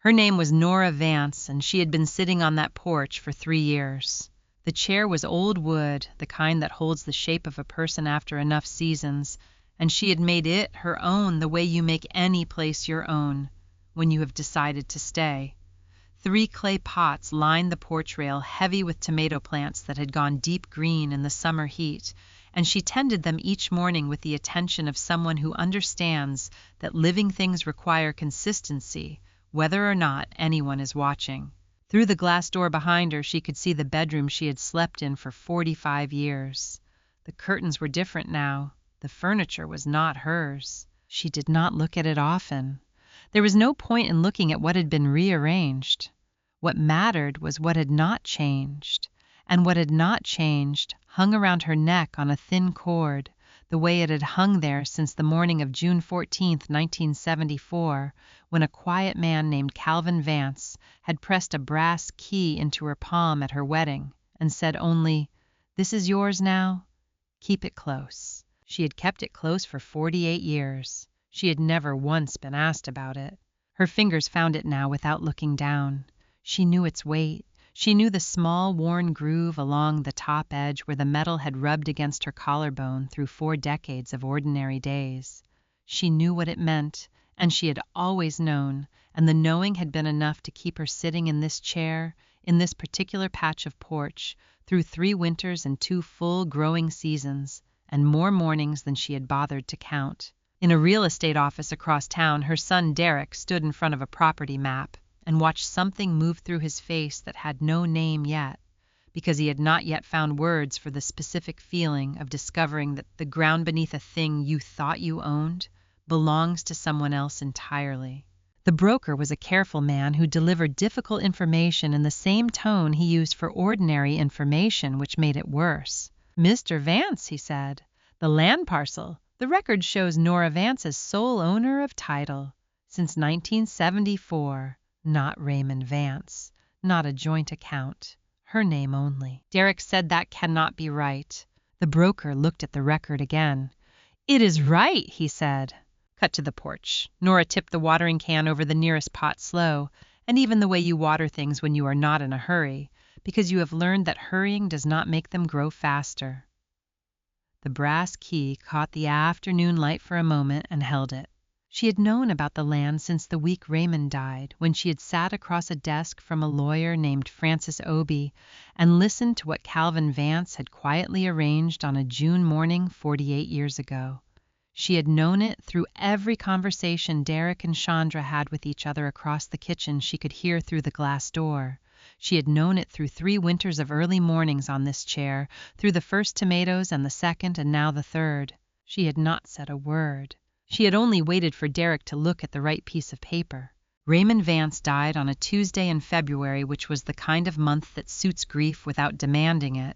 Her name was Nora Vance, and she had been sitting on that porch for 3 years. The chair was old wood, the kind that holds the shape of a person after enough seasons, and she had made it her own the way you make any place your own when you have decided to stay. 3 clay pots lined the porch rail, heavy with tomato plants that had gone deep green in the summer heat, and she tended them each morning with the attention of someone who understands that living things require consistency, whether or not anyone is watching. Through the glass door behind her, she could see the bedroom she had slept in for 45 years. The curtains were different now. The furniture was not hers. She did not look at it often. There was no point in looking at what had been rearranged. What mattered was what had not changed, and what had not changed hung around her neck on a thin cord, the way it had hung there since the morning of June 14, 1974, when a quiet man named Calvin Vance had pressed a brass key into her palm at her wedding and said only, "This is yours now. Keep it close." She had kept it close for 48 years. She had never once been asked about it. Her fingers found it now without looking down. She knew its weight. She knew the small, worn groove along the top edge where the metal had rubbed against her collarbone through 4 decades of ordinary days. She knew what it meant, and she had always known, and the knowing had been enough to keep her sitting in this chair, in this particular patch of porch, through 3 winters and 2 full growing seasons, and more mornings than she had bothered to count. In a real estate office across town, her son Derek stood in front of a property map and watched something move through his face that had no name yet, because he had not yet found words for the specific feeling of discovering that the ground beneath a thing you thought you owned belongs to someone else entirely. The broker was a careful man who delivered difficult information in the same tone he used for ordinary information, which made it worse. "Mr. Vance," he said, "the land parcel, the record shows Nora Vance as sole owner of title since 1974. Not Raymond Vance, not a joint account, her name only." Derek said that cannot be right. The broker looked at the record again. "It is right," he said. Cut to the porch. Nora tipped the watering can over the nearest pot slow, and even the way you water things when you are not in a hurry, because you have learned that hurrying does not make them grow faster. The brass key caught the afternoon light for a moment and held it. She had known about the land since the week Raymond died, when she had sat across a desk from a lawyer named Francis Obie and listened to what Calvin Vance had quietly arranged on a June morning 48 years ago. She had known it through every conversation Derek and Chandra had with each other across the kitchen she could hear through the glass door. She had known it through 3 winters of early mornings on this chair, through the first tomatoes and the second and now the third. She had not said a word. She had only waited for Derek to look at the right piece of paper. Raymond Vance died on a Tuesday in February, which was the kind of month that suits grief without demanding it.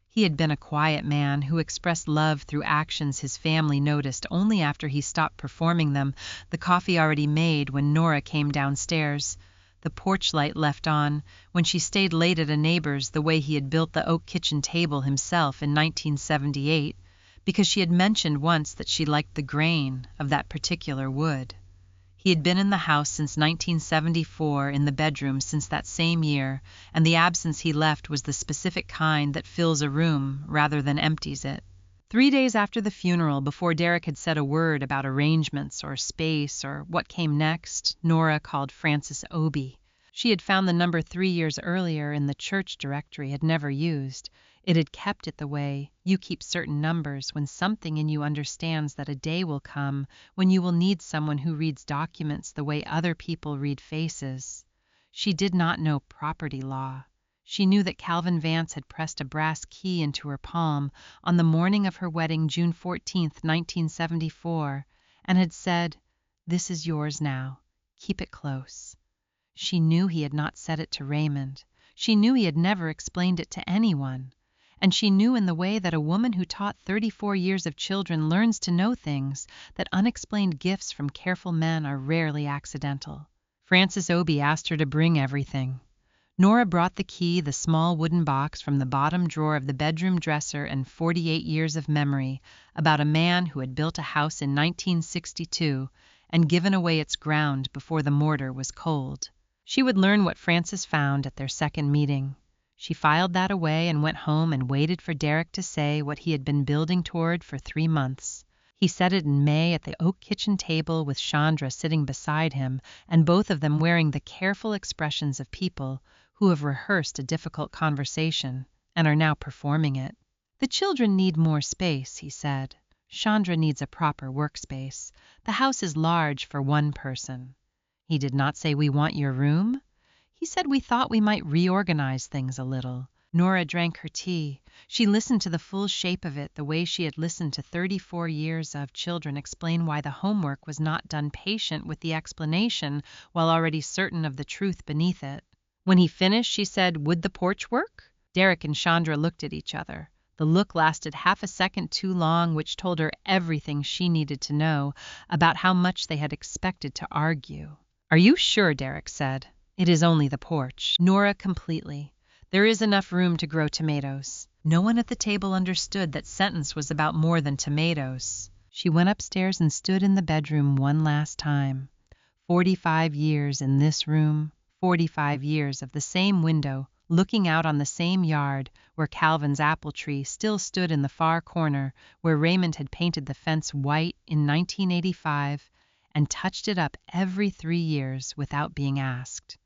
He had been a quiet man who expressed love through actions his family noticed only after he stopped performing them, the coffee already made when Nora came downstairs, the porch light left on, when she stayed late at a neighbor's, the way he had built the oak kitchen table himself in 1978, because she had mentioned once that she liked the grain of that particular wood. He had been in the house since 1974, in the bedroom since that same year, and the absence he left was the specific kind that fills a room rather than empties it. 3 days after the funeral, before Derek had said a word about arrangements or space or what came next, Nora called Francis Obie. She had found the number 3 years earlier in the church directory, had never used. It had kept it the way you keep certain numbers when something in you understands that a day will come when you will need someone who reads documents the way other people read faces. She did not know property law. She knew that Calvin Vance had pressed a brass key into her palm on the morning of her wedding, June 14, 1974, and had said, "This is yours now. Keep it close." She knew he had not said it to Raymond. She knew he had never explained it to anyone. And she knew in the way that a woman who taught 34 years of children learns to know things, that unexplained gifts from careful men are rarely accidental. Francis Obie asked her to bring everything. Nora brought the key, the small wooden box from the bottom drawer of the bedroom dresser, and 48 years of memory about a man who had built a house in 1962 and given away its ground before the mortar was cold. She would learn what Frances found at their second meeting. She filed that away and went home and waited for Derek to say what he had been building toward for 3 months. He said it in May at the oak kitchen table with Chandra sitting beside him, and both of them wearing the careful expressions of people who have rehearsed a difficult conversation and are now performing it. "The children need more space," he said. "Chandra needs a proper workspace. The house is large for one person." He did not say, "We want your room." He said we thought we might reorganize things a little. Nora drank her tea. She listened to the full shape of it the way she had listened to 34 years of children explain why the homework was not done, patient with the explanation while already certain of the truth beneath it. When he finished, she said, "Would the porch work?" Derek and Chandra looked at each other. The look lasted half a second too long, which told her everything she needed to know about how much they had expected to argue. "Are you sure?" Derek said. "It is only the porch." Nora completely. "There is enough room to grow tomatoes." No one at the table understood that sentence was about more than tomatoes. She went upstairs and stood in the bedroom one last time. 45 years in this room, 45 years of the same window, looking out on the same yard where Calvin's apple tree still stood in the far corner, where Raymond had painted the fence white in 1985 and touched it up every 3 years without being asked.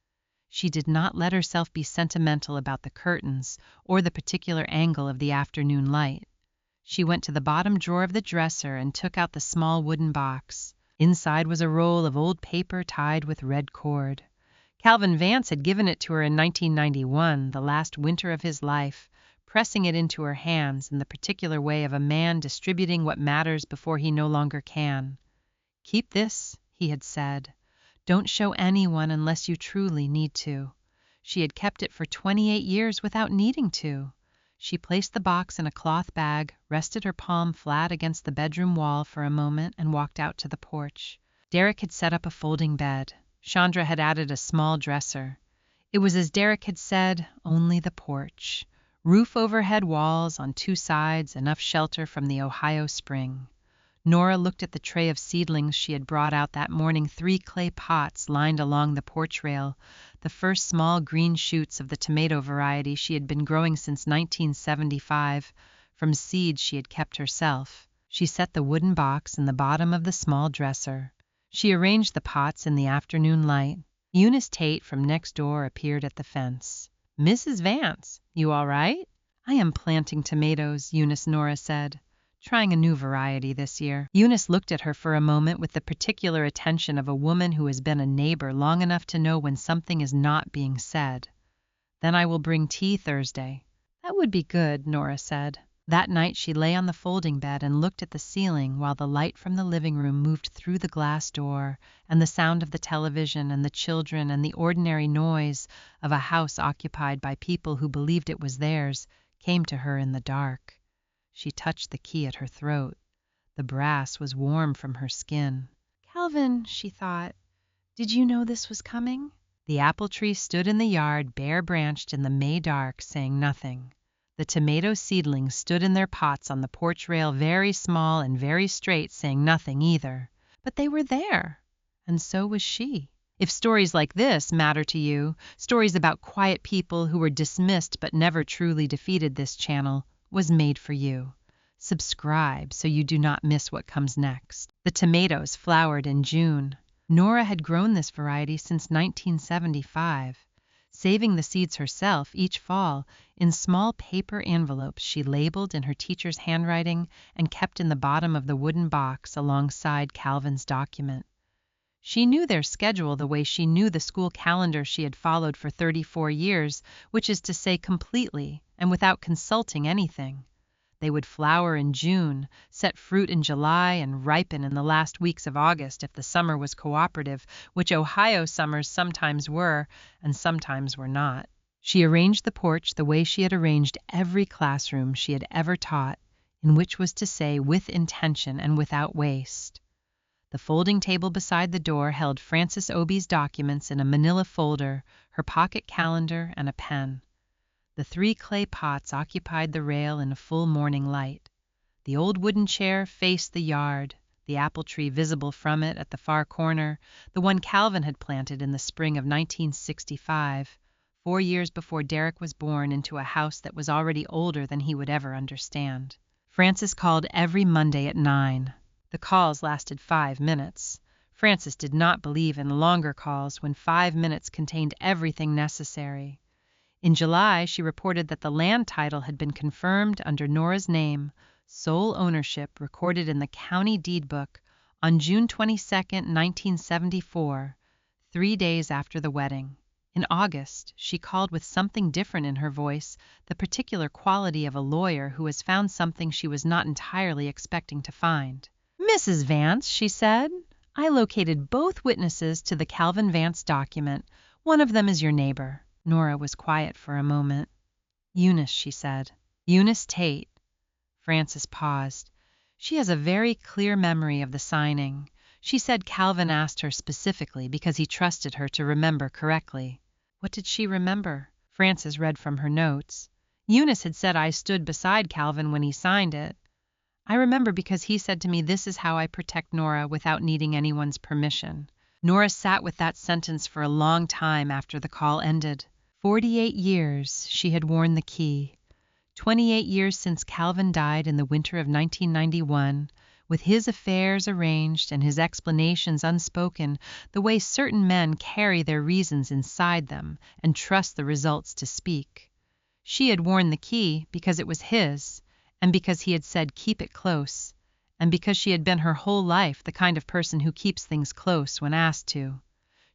She did not let herself be sentimental about the curtains or the particular angle of the afternoon light. She went to the bottom drawer of the dresser and took out the small wooden box. Inside was a roll of old paper tied with red cord. Calvin Vance had given it to her in 1991, the last winter of his life, pressing it into her hands in the particular way of a man distributing what matters before he no longer can. "Keep this," he had said. "Don't show anyone unless you truly need to." She had kept it for 28 years without needing to. She placed the box in a cloth bag, rested her palm flat against the bedroom wall for a moment, and walked out to the porch. Derek had set up a folding bed. Chandra had added a small dresser. It was as Derek had said, only the porch. Roof overhead walls on 2 sides, enough shelter from the Ohio spring. Nora looked at the tray of seedlings she had brought out that morning, 3 clay pots lined along the porch rail, the first small green shoots of the tomato variety she had been growing since 1975, from seeds she had kept herself. She set the wooden box in the bottom of the small dresser. She arranged the pots in the afternoon light. Eunice Tate from next door appeared at the fence. "Mrs. Vance, you all right?" "I am planting tomatoes," Nora said. "Trying a new variety this year." Eunice looked at her for a moment with the particular attention of a woman who has been a neighbor long enough to know when something is not being said. "Then I will bring tea Thursday." "That would be good," Nora said. That night she lay on the folding bed and looked at the ceiling while the light from the living room moved through the glass door, and the sound of the television and the children and the ordinary noise of a house occupied by people who believed it was theirs came to her in the dark. She touched the key at her throat. The brass was warm from her skin. "Calvin," she thought, "did you know this was coming?" The apple tree stood in the yard, bare-branched in the May dark, saying nothing. The tomato seedlings stood in their pots on the porch rail, very small and very straight, saying nothing either. But they were there, and so was she. If stories like this matter to you, stories about quiet people who were dismissed but never truly defeated, this channel was made for you. Subscribe so you do not miss what comes next. The tomatoes flowered in June. Nora had grown this variety since 1975. Saving the seeds herself each fall in small paper envelopes she labeled in her teacher's handwriting and kept in the bottom of the wooden box alongside Calvin's document. She knew their schedule the way she knew the school calendar she had followed for 34 years, which is to say completely and without consulting anything. They would flower in June, set fruit in July, and ripen in the last weeks of August if the summer was cooperative, which Ohio summers sometimes were and sometimes were not. She arranged the porch the way she had arranged every classroom she had ever taught, in which was to say with intention and without waste. The folding table beside the door held Frances Obie's documents in a manila folder, her pocket calendar, and a pen. The 3 clay pots occupied the rail in a full morning light. The old wooden chair faced the yard. the apple tree visible from it at the far corner, the one Calvin had planted in the spring of 1965, 4 years before Derek was born, into a house that was already older than he would ever understand. Frances called every Monday at 9. The calls lasted 5 minutes. Frances did not believe in longer calls when 5 minutes contained everything necessary. In July, she reported that the land title had been confirmed under Nora's name, sole ownership recorded in the county deed book on June 22, 1974, 3 days after the wedding. In August, she called with something different in her voice, the particular quality of a lawyer who has found something she was not entirely expecting to find. "Mrs. Vance," she said, "I located both witnesses to the Calvin Vance document. One of them is your neighbor." Nora was quiet for a moment. "Eunice," she said. "Eunice Tate." Frances paused. She has a very clear memory of the signing. She said Calvin asked her specifically because he trusted her to remember correctly. What did she remember? Frances read from her notes. "Eunice had said I stood beside Calvin when he signed it. I remember because he said to me, 'This is how I protect Nora without needing anyone's permission.'" Nora sat with that sentence for a long time after the call ended. 48 years she had worn the key. 28 years since Calvin died in the winter of 1991, with his affairs arranged and his explanations unspoken, the way certain men carry their reasons inside them and trust the results to speak. She had worn the key because it was his, and because he had said keep it close, and because she had been her whole life the kind of person who keeps things close when asked to.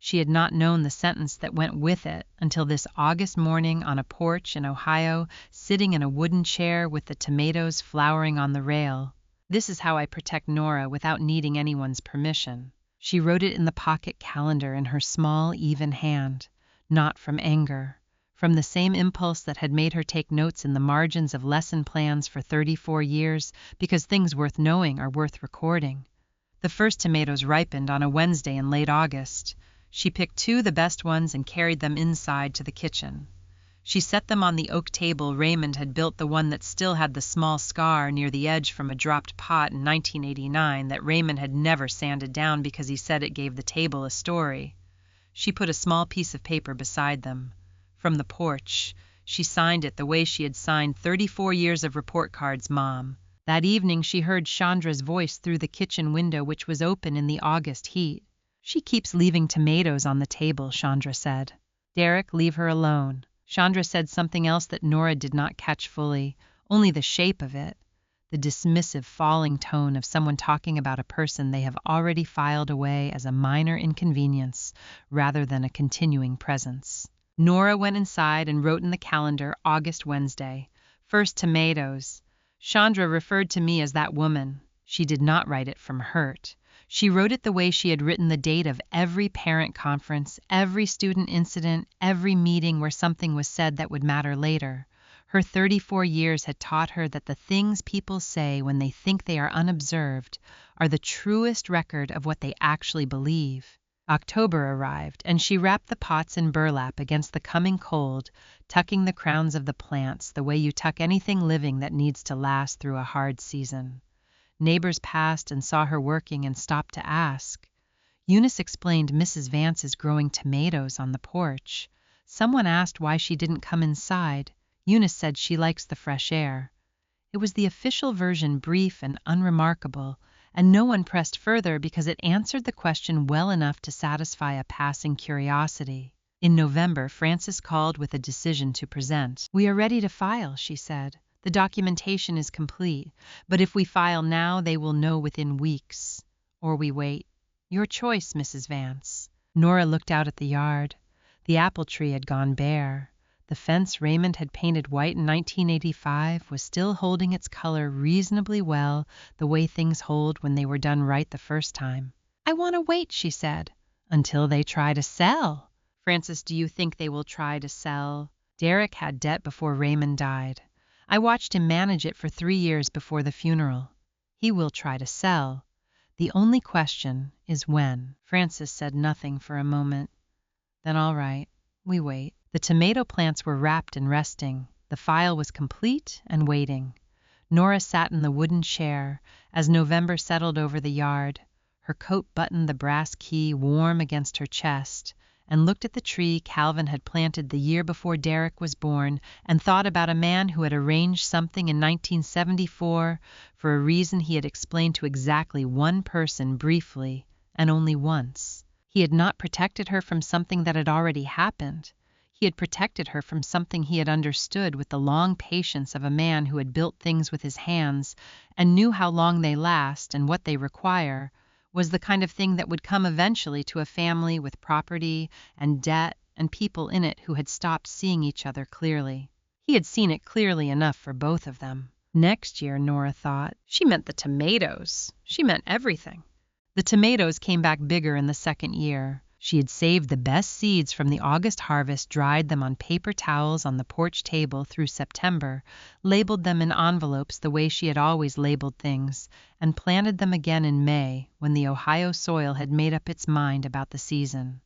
She had not known the sentence that went with it until this August morning on a porch in Ohio, sitting in a wooden chair with the tomatoes flowering on the rail. "This is how I protect Nora without needing anyone's permission." She wrote it in the pocket calendar in her small, even hand, not from anger, from the same impulse that had made her take notes in the margins of lesson plans for 34 years, because things worth knowing are worth recording. The first tomatoes ripened on a Wednesday in late August. She picked 2 of the best ones and carried them inside to the kitchen. She set them on the oak table Raymond had built, the one that still had the small scar near the edge from a dropped pot in 1989 that Raymond had never sanded down because he said it gave the table a story. She put a small piece of paper beside them. From the porch, she signed it the way she had signed 34 years of report cards, Mom. That evening she heard Chandra's voice through the kitchen window, which was open in the August heat. "She keeps leaving tomatoes on the table," Chandra said. "Derek, leave her alone." Chandra said something else that Nora did not catch fully, only the shape of it, the dismissive falling tone of someone talking about a person they have already filed away as a minor inconvenience rather than a continuing presence. Nora went inside and wrote in the calendar August Wednesday. "First tomatoes." Chandra referred to me as that woman. She did not write it from hurt. She wrote it the way she had written the date of every parent conference, every student incident, every meeting where something was said that would matter later. Her 34 years had taught her that the things people say when they think they are unobserved are the truest record of what they actually believe. October arrived, and she wrapped the pots in burlap against the coming cold, tucking the crowns of the plants the way you tuck anything living that needs to last through a hard season. Neighbors passed and saw her working and stopped to ask. Eunice explained Mrs. Vance is growing tomatoes on the porch. Someone asked why she didn't come inside. Eunice said she likes the fresh air. It was the official version, brief and unremarkable, and no one pressed further because it answered the question well enough to satisfy a passing curiosity. In November, Frances called with a decision to present. "We are ready to file," she said. "The documentation is complete, but if we file now, they will know within weeks. Or we wait. Your choice, Mrs. Vance." Nora looked out at the yard. The apple tree had gone bare. The fence Raymond had painted white in 1985 was still holding its color reasonably well, the way things hold when they were done right the first time. "I want to wait," she said, "until they try to sell." "Frances, do you think they will try to sell?" "Derek had debt before Raymond died. I watched him manage it for 3 years before the funeral. He will try to sell. The only question is when." Frances said nothing for a moment. "Then all right, we wait." The tomato plants were wrapped and resting. The file was complete and waiting. Nora sat in the wooden chair as November settled over the yard. Her coat buttoned the brass key warm against her chest, and looked at the tree Calvin had planted the year before Derek was born, and thought about a man who had arranged something in 1974 for a reason he had explained to exactly one person briefly, and only once. He had not protected her from something that had already happened. He had protected her from something he had understood with the long patience of a man who had built things with his hands and knew how long they last and what they require, was the kind of thing that would come eventually to a family with property and debt and people in it who had stopped seeing each other clearly. He had seen it clearly enough for both of them. Next year, Nora thought, she meant the tomatoes. She meant everything. The tomatoes came back bigger in the second year. She had saved the best seeds from the August harvest, dried them on paper towels on the porch table through September, labeled them in envelopes the way she had always labeled things, and planted them again in May when the Ohio soil had made up its mind about the season.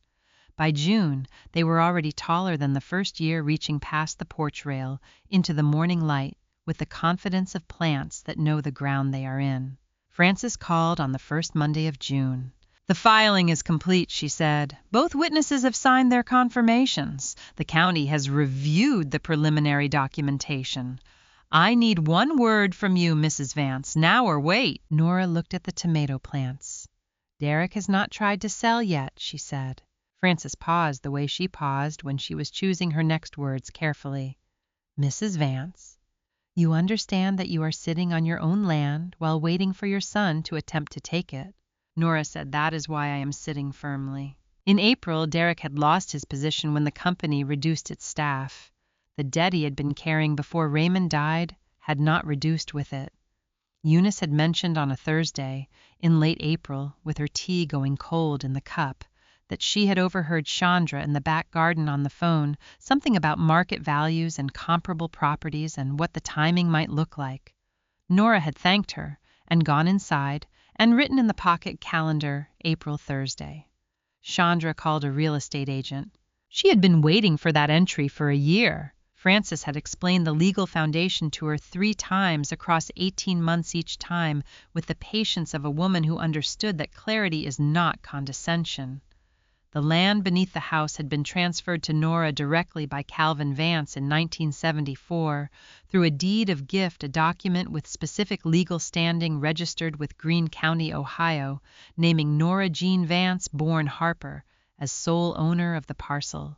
By June, they were already taller than the first year, reaching past the porch rail into the morning light with the confidence of plants that know the ground they are in. Frances called on the first Monday of June. "The filing is complete," she said. "Both witnesses have signed their confirmations. The county has reviewed the preliminary documentation. I need one word from you, Mrs. Vance, now or wait." Nora looked at the tomato plants. "Derek has not tried to sell yet," she said. Frances paused the way she paused when she was choosing her next words carefully. "Mrs. Vance, you understand that you are sitting on your own land while waiting for your son to attempt to take it." Nora said, "That is why I am sitting firmly." In April, Derek had lost his position when the company reduced its staff. The debt he had been carrying before Raymond died had not reduced with it. Eunice had mentioned on a Thursday, in late April, with her tea going cold in the cup, that she had overheard Chandra in the back garden on the phone, something about market values and comparable properties and what the timing might look like. Nora had thanked her and gone inside and written in the pocket calendar, April Thursday. Chandra called a real estate agent. She had been waiting for that entry for a year. Frances had explained the legal foundation to her 3 times across 18 months each time, with the patience of a woman who understood that clarity is not condescension. The land beneath the house had been transferred to Nora directly by Calvin Vance in 1974 through a deed of gift, a document with specific legal standing registered with Greene County, Ohio, naming Nora Jean Vance, born Harper, as sole owner of the parcel.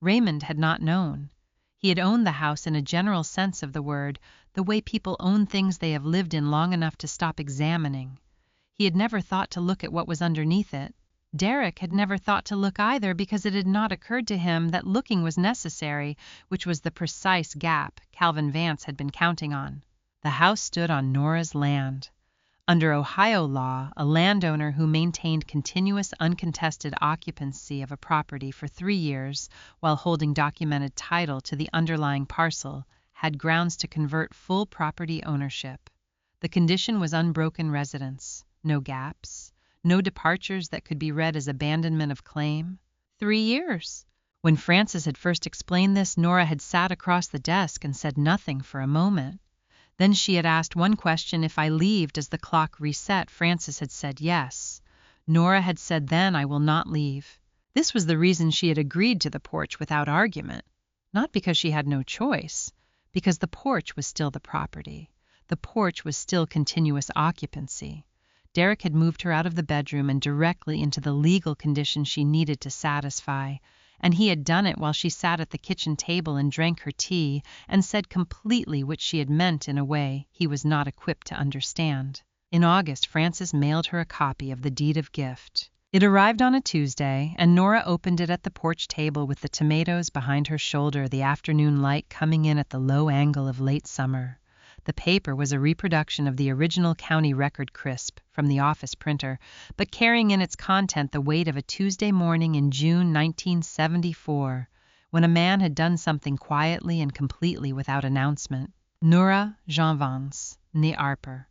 Raymond had not known. He had owned the house in a general sense of the word, the way people own things they have lived in long enough to stop examining. He had never thought to look at what was underneath it. Derek had never thought to look either, because it had not occurred to him that looking was necessary, which was the precise gap Calvin Vance had been counting on. The house stood on Nora's land. Under Ohio law, a landowner who maintained continuous uncontested occupancy of a property for 3 years while holding documented title to the underlying parcel had grounds to convert full property ownership. The condition was unbroken residence, no gaps, no departures that could be read as abandonment of claim. 3 years. When Frances had first explained this, Nora had sat across the desk and said nothing for a moment. Then she had asked one question: if I leave, does the clock reset? Frances had said yes. Nora had said then, I will not leave. This was the reason she had agreed to the porch without argument. Not because she had no choice, because the porch was still the property. The porch was still continuous occupancy. Derek had moved her out of the bedroom and directly into the legal condition she needed to satisfy, and he had done it while she sat at the kitchen table and drank her tea and said completely what she had meant in a way he was not equipped to understand. In August, Frances mailed her a copy of the deed of gift. It arrived on a Tuesday, and Nora opened it at the porch table with the tomatoes behind her shoulder, the afternoon light coming in at the low angle of late summer. The paper was a reproduction of the original county record crisp from the office printer, but carrying in its content the weight of a Tuesday morning in June 1974, when a man had done something quietly and completely without announcement. Nora Jean Vance, née Harper.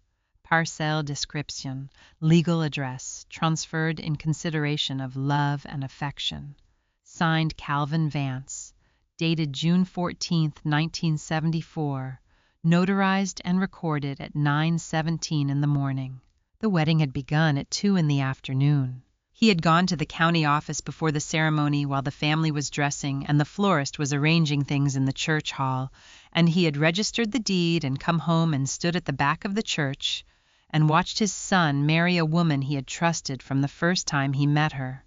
Parcelle description, legal address, transferred in consideration of love and affection. Signed Calvin Vance. Dated June 14, 1974. notarized and recorded at 9:17 in the morning. The wedding had begun at 2 in the afternoon. He had gone to the county office before the ceremony while the family was dressing and the florist was arranging things in the church hall, and he had registered the deed and come home and stood at the back of the church and watched his son marry a woman he had trusted from the first time he met her.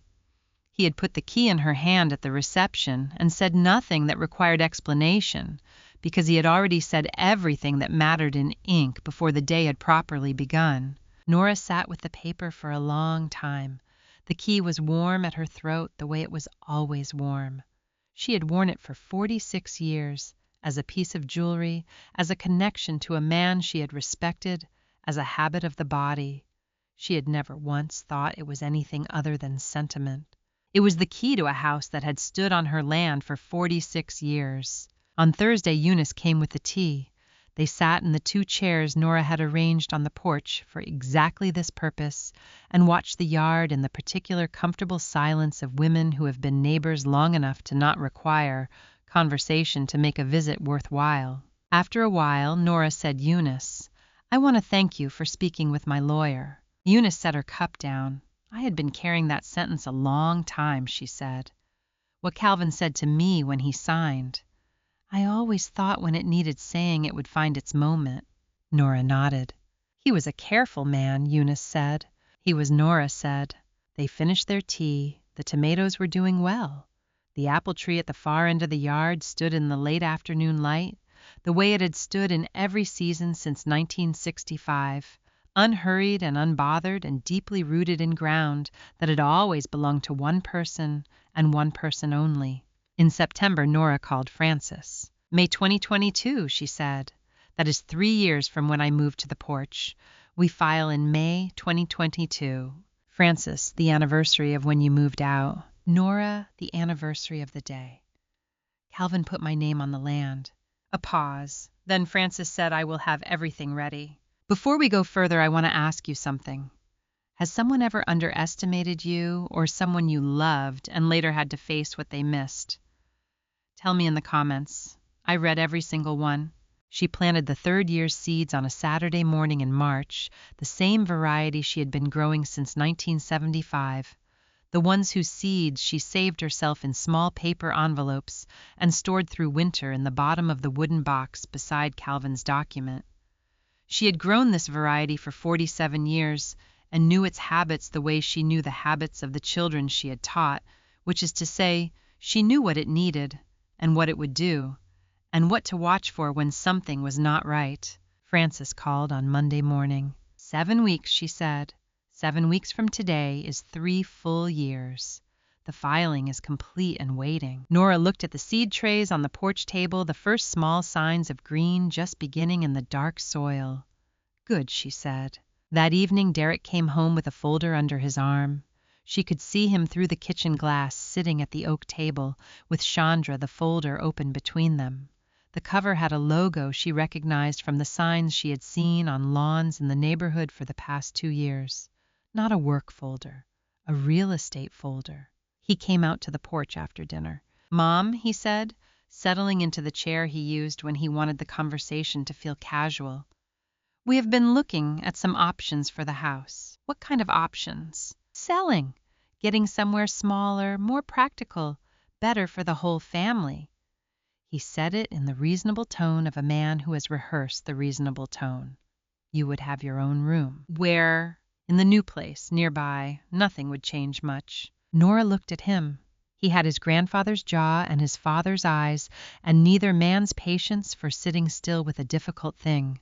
He had put the key in her hand at the reception and said nothing that required explanation, because he had already said everything that mattered in ink before the day had properly begun. Nora sat with the paper for a long time. The key was warm at her throat the way it was always warm. She had worn it for 46 years, as a piece of jewelry, as a connection to a man she had respected, as a habit of the body. She had never once thought it was anything other than sentiment. It was the key to a house that had stood on her land for 46 years. On Thursday, Eunice came with the tea. They sat in the 2 chairs Nora had arranged on the porch for exactly this purpose and watched the yard in the particular comfortable silence of women who have been neighbors long enough to not require conversation to make a visit worthwhile. After a while, Nora said, "Eunice, I want to thank you for speaking with my lawyer." Eunice set her cup down. "I had been carrying that sentence a long time," she said. "What Calvin said to me when he signed. I always thought when it needed saying it would find its moment." Nora nodded. "He was a careful man," Eunice said. "He was," Nora said. They finished their tea. The tomatoes were doing well. The apple tree at the far end of the yard stood in the late afternoon light, the way it had stood in every season since 1965, unhurried and unbothered and deeply rooted in ground that had always belonged to one person and one person only. In September, Nora called Frances. "May 2022, she said. "That is 3 years from when I moved to the Porch. We file in May 2022. Frances, the anniversary of when you moved out. Nora, the anniversary of the day. Calvin put my name on the land." A pause. Then Frances said, "I will have everything ready. Before we go further, I want to ask you something. Has someone ever underestimated you or someone you loved and later had to face what they missed? Tell me in the comments. I read every single one." She planted the 3rd year's seeds on a Saturday morning in March, the same variety she had been growing since 1975, the ones whose seeds she saved herself in small paper envelopes and stored through winter in the bottom of the wooden box beside Calvin's document. She had grown this variety for 47 years and knew its habits the way she knew the habits of the children she had taught, which is to say, she knew what it needed and what it would do, and what to watch for when something was not right. Frances called on Monday morning. 7 weeks, she said. 7 weeks from today is 3 full years. The filing is complete and waiting. Nora looked at the seed trays on the porch table, the first small signs of green just beginning in the dark soil. "Good," she said. That evening, Derek came home with a folder under his arm. She could see him through the kitchen glass, sitting at the oak table, with Chandra, the folder, open between them. The cover had a logo she recognized from the signs she had seen on lawns in the neighborhood for the past 2 years. Not a work folder, a real estate folder. He came out to the porch after dinner. "Mom," he said, settling into the chair he used when he wanted the conversation to feel casual, "we have been looking at some options for the house." "What kind of options?" "Selling. Getting somewhere smaller, more practical, better for the whole family." He said it in the reasonable tone of a man who has rehearsed the reasonable tone. "You would have your own room." "Where?" "In the new place, nearby. Nothing would change much." Nora looked at him. He had his grandfather's jaw and his father's eyes, and neither man's patience for sitting still with a difficult thing.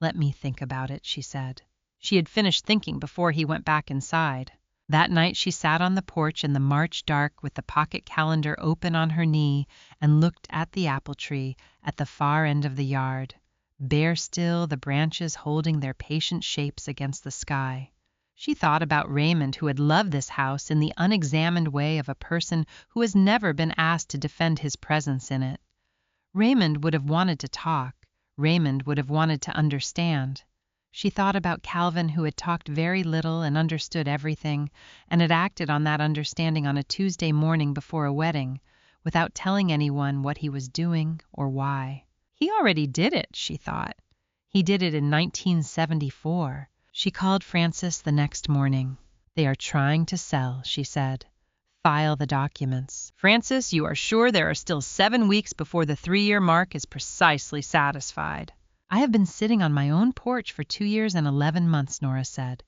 "Let me think about it," she said. She had finished thinking before he went back inside. That night she sat on the porch in the March dark with the pocket calendar open on her knee and looked at the apple tree at the far end of the yard, bare still, the branches holding their patient shapes against the sky. She thought about Raymond, who had loved this house in the unexamined way of a person who has never been asked to defend his presence in it. Raymond would have wanted to talk. Raymond would have wanted to understand. She thought about Calvin, who had talked very little and understood everything, and had acted on that understanding on a Tuesday morning before a wedding, without telling anyone what he was doing or why. He already did it, she thought. He did it in 1974. She called Francis the next morning. They are trying to sell, she said. File the documents. Francis, you are sure there are still 7 weeks before the 3-year mark is precisely satisfied? I have been sitting on my own porch for 2 years and 11 months, Nora said.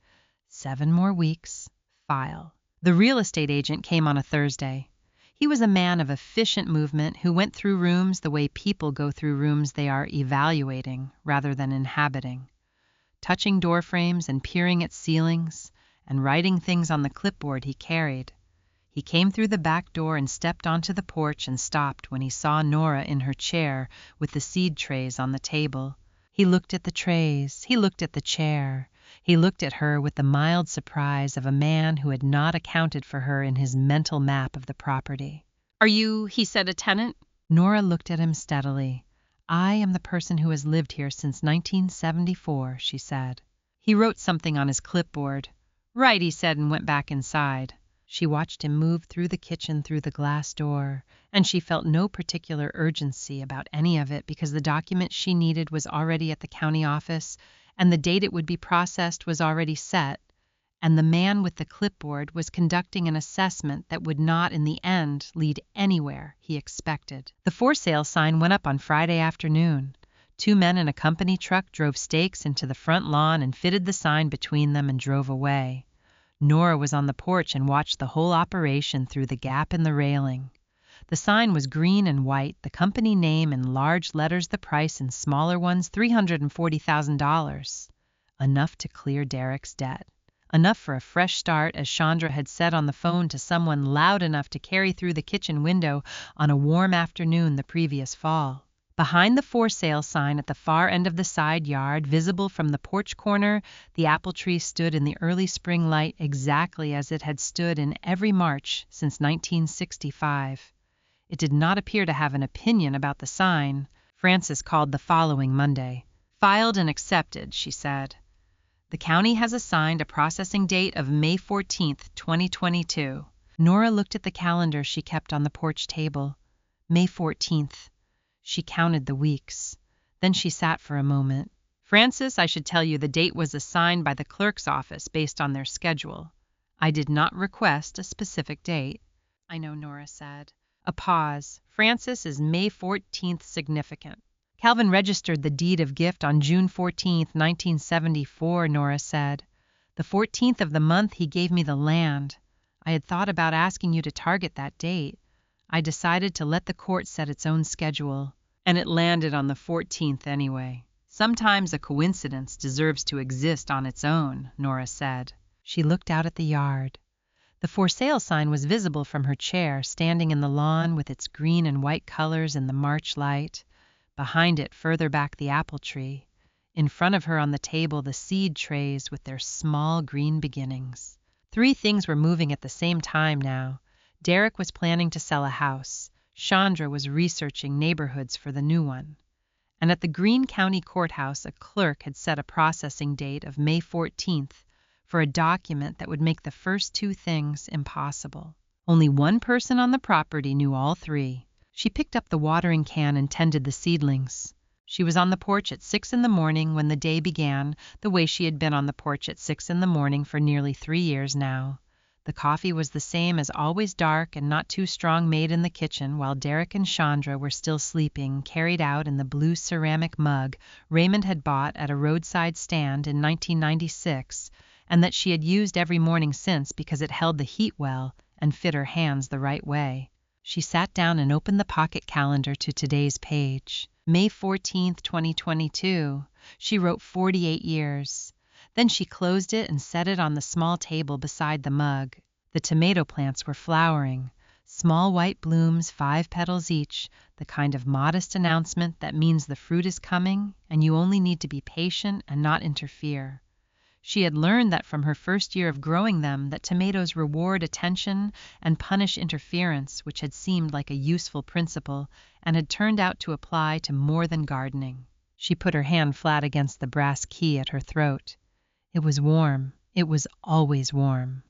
7 more weeks. File. The real estate agent came on a Thursday. He was a man of efficient movement who went through rooms the way people go through rooms they are evaluating rather than inhabiting, touching door frames and peering at ceilings and writing things on the clipboard he carried. He came through the back door and stepped onto the porch and stopped when he saw Nora in her chair with the seed trays on the table. He looked at the trays. He looked at the chair. He looked at her with the mild surprise of a man who had not accounted for her in his mental map of the property. Are you, he said, a tenant? Nora looked at him steadily. I am the person who has lived here since 1974, she said. He wrote something on his clipboard. Right, he said, and went back inside. She watched him move through the kitchen through the glass door, and she felt no particular urgency about any of it because the document she needed was already at the county office, and the date it would be processed was already set, and the man with the clipboard was conducting an assessment that would not in the end lead anywhere he expected. The for sale sign went up on Friday afternoon. 2 men in a company truck drove stakes into the front lawn and fitted the sign between them and drove away. Nora was on the porch and watched the whole operation through the gap in the railing. The sign was green and white, the company name in large letters, the price in smaller ones, $340,000. Enough to clear Derek's debt. Enough for a fresh start, as Chandra had said on the phone to someone loud enough to carry through the kitchen window on a warm afternoon the previous fall. Behind the for sale sign at the far end of the side yard, visible from the porch corner, the apple tree stood in the early spring light exactly as it had stood in every March since 1965. It did not appear to have an opinion about the sign. Francis called the following Monday. Filed and accepted, she said. The county has assigned a processing date of May 14, 2022. Nora looked at the calendar she kept on the porch table. May 14th. She counted the weeks. Then she sat for a moment. Francis, I should tell you the date was assigned by the clerk's office based on their schedule. I did not request a specific date. I know, Nora said. A pause. Francis, is May 14th significant? Calvin registered the deed of gift on June 14, 1974, Nora said. The 14th of the month he gave me the land. I had thought about asking you to target that date. I decided to let the court set its own schedule, and it landed on the 14th anyway. Sometimes a coincidence deserves to exist on its own, Nora said. She looked out at the yard. The for sale sign was visible from her chair, standing in the lawn with its green and white colors in the March light. Behind it, further back, the apple tree. In front of her on the table, the seed trays with their small green beginnings. 3 things were moving at the same time now. Derek was planning to sell a house. Chandra was researching neighborhoods for the new one. And at the Greene County Courthouse, a clerk had set a processing date of May 14th for a document that would make the first 2 things impossible. Only one person on the property knew all 3. She picked up the watering can and tended the seedlings. She was on the porch at 6 in the morning when the day began, the way she had been on the porch at 6 in the morning for nearly 3 years now. The coffee was the same as always, dark and not too strong, made in the kitchen, while Derek and Chandra were still sleeping, carried out in the blue ceramic mug Raymond had bought at a roadside stand in 1996, and that she had used every morning since because it held the heat well and fit her hands the right way. She sat down and opened the pocket calendar to today's page. May 14th, 2022. She wrote 48 years. Then she closed it and set it on the small table beside the mug. The tomato plants were flowering. Small white blooms, 5 petals each, the kind of modest announcement that means the fruit is coming and you only need to be patient and not interfere. She had learned that from her first year of growing them, that tomatoes reward attention and punish interference, which had seemed like a useful principle and had turned out to apply to more than gardening. She put her hand flat against the brass key at her throat. It was warm. It was always warm.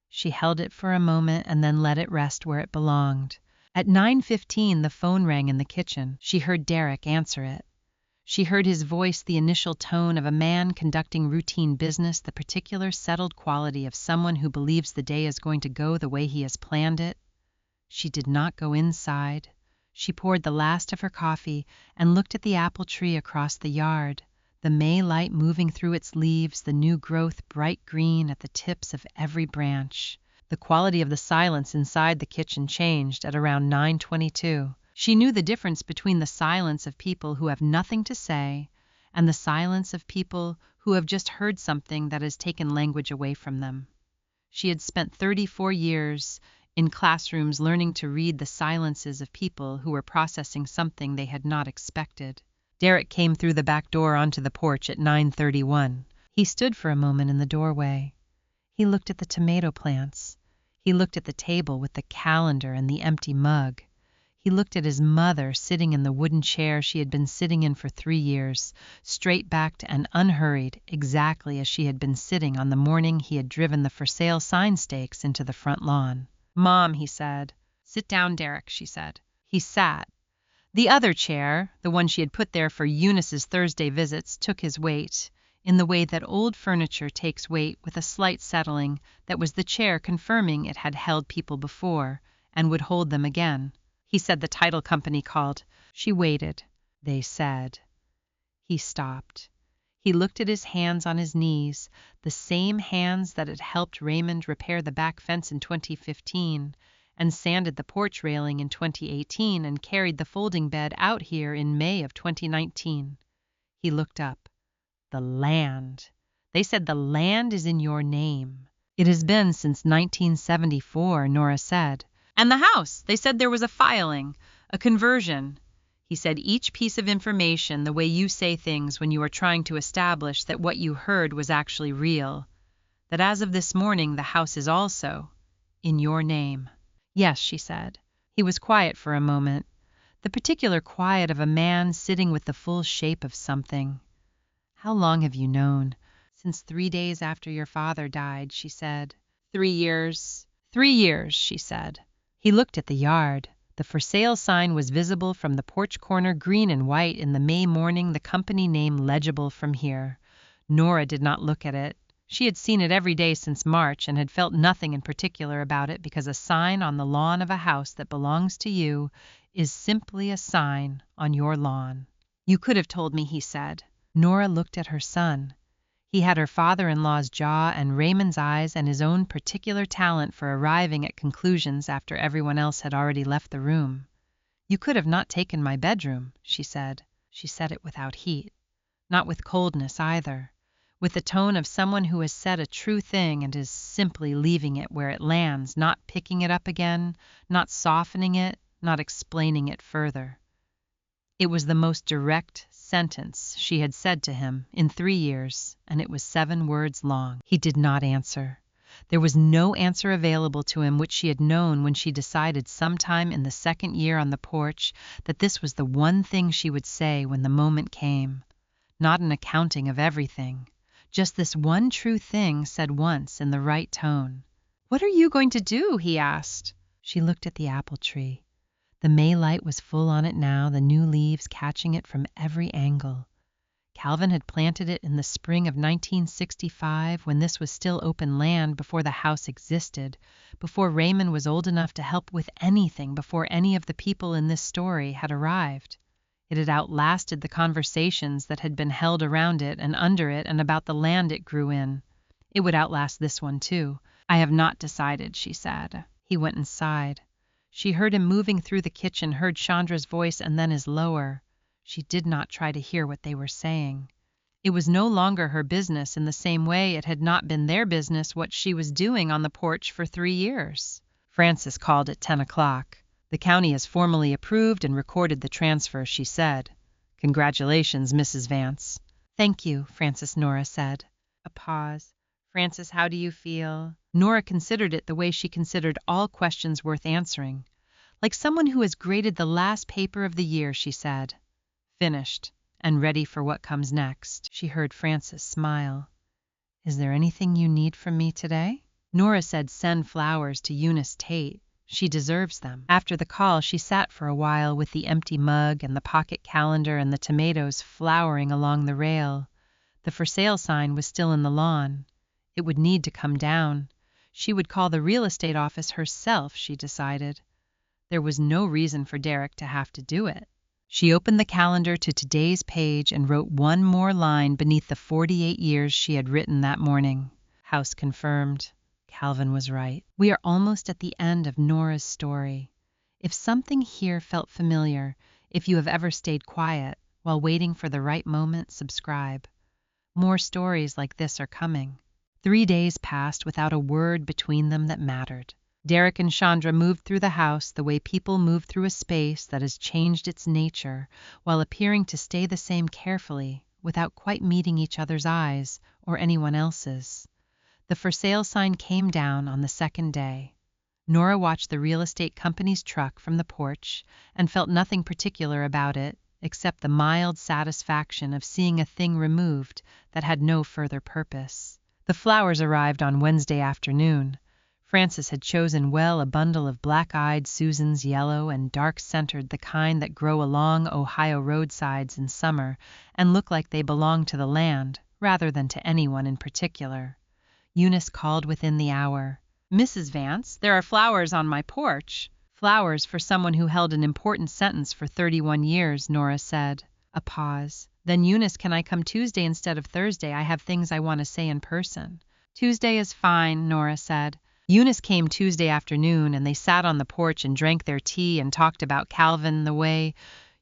She held it for a moment and then let it rest where it belonged. At 9:15, the phone rang in the kitchen. She heard Derek answer it. She heard his voice, the initial tone of a man conducting routine business, the particular settled quality of someone who believes the day is going to go the way he has planned it. She did not go inside. She poured the last of her coffee and looked at the apple tree across the yard, the May light moving through its leaves, the new growth bright green at the tips of every branch. The quality of the silence inside the kitchen changed at around 9:22. She knew the difference between the silence of people who have nothing to say and the silence of people who have just heard something that has taken language away from them. She had spent 34 years in classrooms learning to read the silences of people who were processing something they had not expected. Derek came through the back door onto the porch at 9:31. He stood for a moment in the doorway. He looked at the tomato plants. He looked at the table with the calendar and the empty mug. He looked at his mother sitting in the wooden chair she had been sitting in for 3 years, straight-backed and unhurried, exactly as she had been sitting on the morning he had driven the for sale sign stakes into the front lawn. "Mom," he said. "Sit down, Derek," she said. He sat. The other chair, the one she had put there for Eunice's Thursday visits, took his weight, in the way that old furniture takes weight, with a slight settling that was the chair confirming it had held people before and would hold them again. He said the title company called. She waited. They said. He stopped. He looked at his hands on his knees, the same hands that had helped Raymond repair the back fence in 2015 and sanded the porch railing in 2018 and carried the folding bed out here in May of 2019. He looked up. The land. They said the land is in your name. It has been since 1974, Nora said. And the house. They said there was a filing, a conversion. He said each piece of information, the way you say things when you are trying to establish that what you heard was actually real. That as of this morning, the house is also in your name. Yes, she said. He was quiet for a moment, the particular quiet of a man sitting with the full shape of something. How long have you known? Since 3 days after your father died, she said. 3 years. 3 years, she said. He looked at the yard. The for sale sign was visible from the porch corner, green and white in the May morning, the company name legible from here. Nora did not look at it. She had seen it every day since March and had felt nothing in particular about it, because a sign on the lawn of a house that belongs to you is simply a sign on your lawn. You could have told me, he said. Nora looked at her son. He had her father-in-law's jaw and Raymond's eyes and his own particular talent for arriving at conclusions after everyone else had already left the room. You could have not taken my bedroom, she said. She said it without heat, not with coldness either, with the tone of someone who has said a true thing and is simply leaving it where it lands, not picking it up again, not softening it, not explaining it further. It was the most direct sentence she had said to him in 3 years, and it was 7 words long. He did not answer. There was no answer available to him which she had known when she decided sometime in the 2nd year on the porch that this was the one thing she would say when the moment came. Not an accounting of everything. Just this one true thing said once in the right tone. "What are you going to do?" he asked. She looked at the apple tree. The May light was full on it now, the new leaves catching it from every angle. Calvin had planted it in the spring of 1965, when this was still open land, before the house existed, before Raymond was old enough to help with anything, before any of the people in this story had arrived. It had outlasted the conversations that had been held around it and under it and about the land it grew in. It would outlast this one, too. "I have not decided," she said. He went inside. She heard him moving through the kitchen, heard Chandra's voice and then his lower. She did not try to hear what they were saying. It was no longer her business in the same way it had not been their business what she was doing on the porch for 3 years. Frances called at 10 o'clock. "The county has formally approved and recorded the transfer," she said. "Congratulations, Mrs. Vance." "Thank you," Frances Nora said. A pause. "Frances, how do you feel?" Nora considered it the way she considered all questions worth answering. "Like someone who has graded the last paper of the year," she said. "Finished, and ready for what comes next." She heard Frances smile. "Is there anything you need from me today?" Nora said send flowers to Eunice Tate. She deserves them. After the call, she sat for a while with the empty mug and the pocket calendar and the tomatoes flowering along the rail. The for sale sign was still in the lawn. It would need to come down. She would call the real estate office herself, she decided. There was no reason for Derek to have to do it. She opened the calendar to today's page and wrote one more line beneath the 48 years she had written that morning. House confirmed. Calvin was right. We are almost at the end of Nora's story. If something here felt familiar, if you have ever stayed quiet while waiting for the right moment, subscribe. More stories like this are coming. 3 days passed without a word between them that mattered. Derek and Chandra moved through the house the way people move through a space that has changed its nature, while appearing to stay the same carefully, without quite meeting each other's eyes or anyone else's. The for sale sign came down on the second day. Nora watched the real estate company's truck from the porch and felt nothing particular about it except the mild satisfaction of seeing a thing removed that had no further purpose. The flowers arrived on Wednesday afternoon. Frances had chosen well a bundle of black-eyed Susan's yellow and dark-centered, the kind that grow along Ohio roadsides in summer and look like they belong to the land rather than to anyone in particular. Eunice called within the hour. "Mrs. Vance, there are flowers on my porch." "Flowers for someone who held an important sentence for 31 years, Nora said. A pause. "Then, Eunice, can I come Tuesday instead of Thursday? I have things I want to say in person." "Tuesday is fine," Nora said. Eunice came Tuesday afternoon, and they sat on the porch and drank their tea and talked about Calvin the way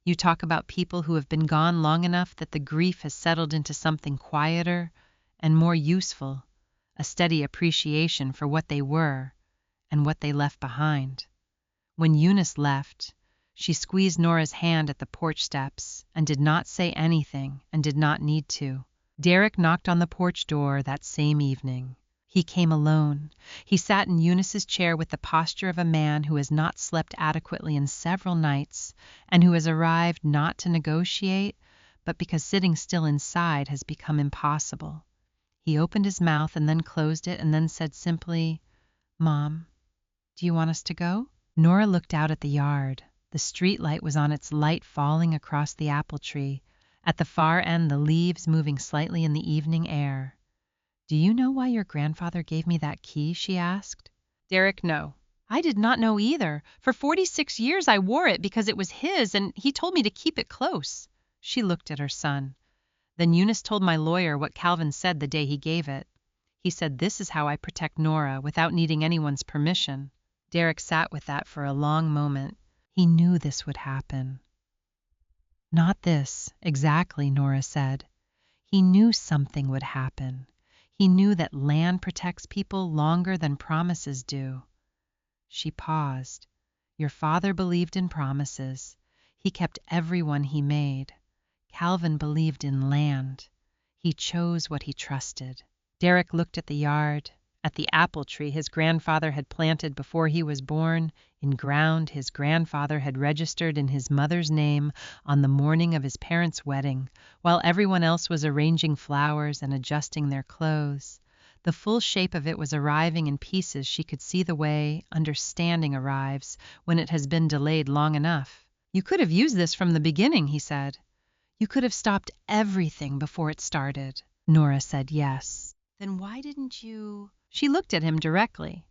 you talk about people who have been gone long enough that the grief has settled into something quieter and more useful, a steady appreciation for what they were and what they left behind. When Eunice left, she squeezed Nora's hand at the porch steps and did not say anything and did not need to. Derek knocked on the porch door that same evening. He came alone. He sat in Eunice's chair with the posture of a man who has not slept adequately in several nights and who has arrived not to negotiate, but because sitting still inside has become impossible. He opened his mouth and then closed it and then said simply, "Mom, do you want us to go?" Nora looked out at the yard. The street light was on its light falling across the apple tree. At the far end, the leaves moving slightly in the evening air. "Do you know why your grandfather gave me that key?" she asked. Derek, no. "I did not know either. For 46 years I wore it because it was his, and he told me to keep it close." She looked at her son. "Then Eunice told my lawyer what Calvin said the day he gave it. He said, 'This is how I protect Nora without needing anyone's permission.'" Derek sat with that for a long moment. He knew this would happen. "Not this, exactly," Nora said. He knew something would happen. He knew that land protects people longer than promises do. She paused. "Your father believed in promises. He kept every one he made. Calvin believed in land. He chose what he trusted." Derek looked at the yard, at the apple tree his grandfather had planted before he was born, in ground his grandfather had registered in his mother's name on the morning of his parents' wedding, while everyone else was arranging flowers and adjusting their clothes. The full shape of it was arriving in pieces. She could see the way understanding arrives when it has been delayed long enough. "You could have used this from the beginning," he said. "You could have stopped everything before it started." Nora said yes. "Then why didn't you?" She looked at him directly.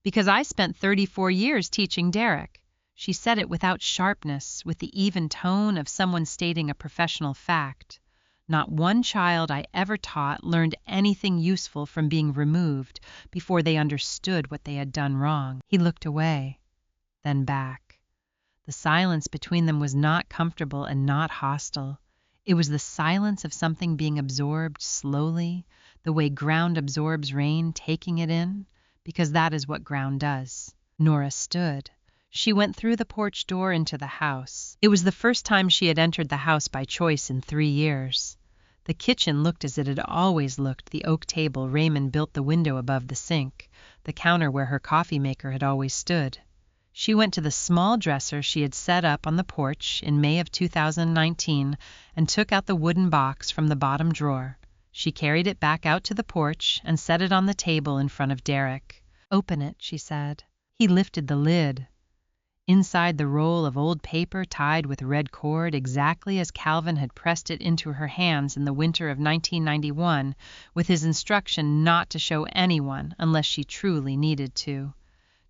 "Because I spent 34 years teaching Derek." She said it without sharpness, with the even tone of someone stating a professional fact. "Not one child I ever taught learned anything useful from being removed before they understood what they had done wrong." He looked away, then back. The silence between them was not comfortable and not hostile. It was the silence of something being absorbed slowly, the way ground absorbs rain, taking it in, because that is what ground does. Nora stood. She went through the porch door into the house. It was the first time she had entered the house by choice in 3 years. The kitchen looked as it had always looked, the oak table Raymond built the window above the sink, the counter where her coffee maker had always stood. She went to the small dresser she had set up on the porch in May of 2019 and took out the wooden box from the bottom drawer. She carried it back out to the porch and set it on the table in front of Derek. "Open it," she said. He lifted the lid. Inside the roll of old paper tied with red cord, exactly as Calvin had pressed it into her hands in the winter of 1991, with his instruction not to show anyone unless she truly needed to.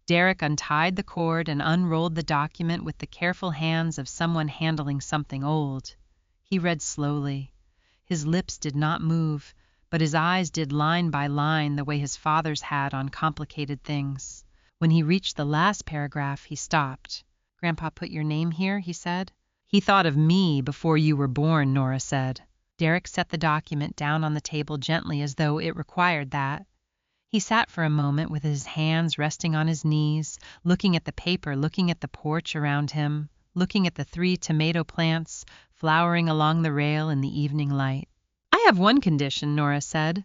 Derek untied the cord and unrolled the document with the careful hands of someone handling something old. He read slowly. His lips did not move, but his eyes did line by line the way his father's had on complicated things. When he reached the last paragraph, he stopped. "Grandpa put your name here," he said. "He thought of me before you were born," Nora said. Derek set the document down on the table gently as though it required that. He sat for a moment with his hands resting on his knees, looking at the paper, looking at the porch around him, looking at the 3 tomato plants flowering along the rail in the evening light. "I have one condition," Nora said.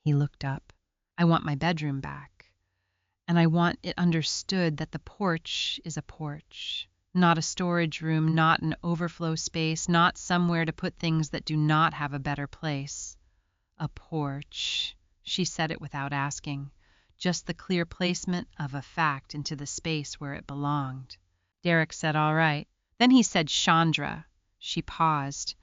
He looked up. "I want my bedroom back. And I want it understood that the porch is a porch, not a storage room, not an overflow space, not somewhere to put things that do not have a better place. A porch." She said it without asking, just the clear placement of a fact into the space where it belonged. Derek said, "All right." Then he said, "Chandra." She paused.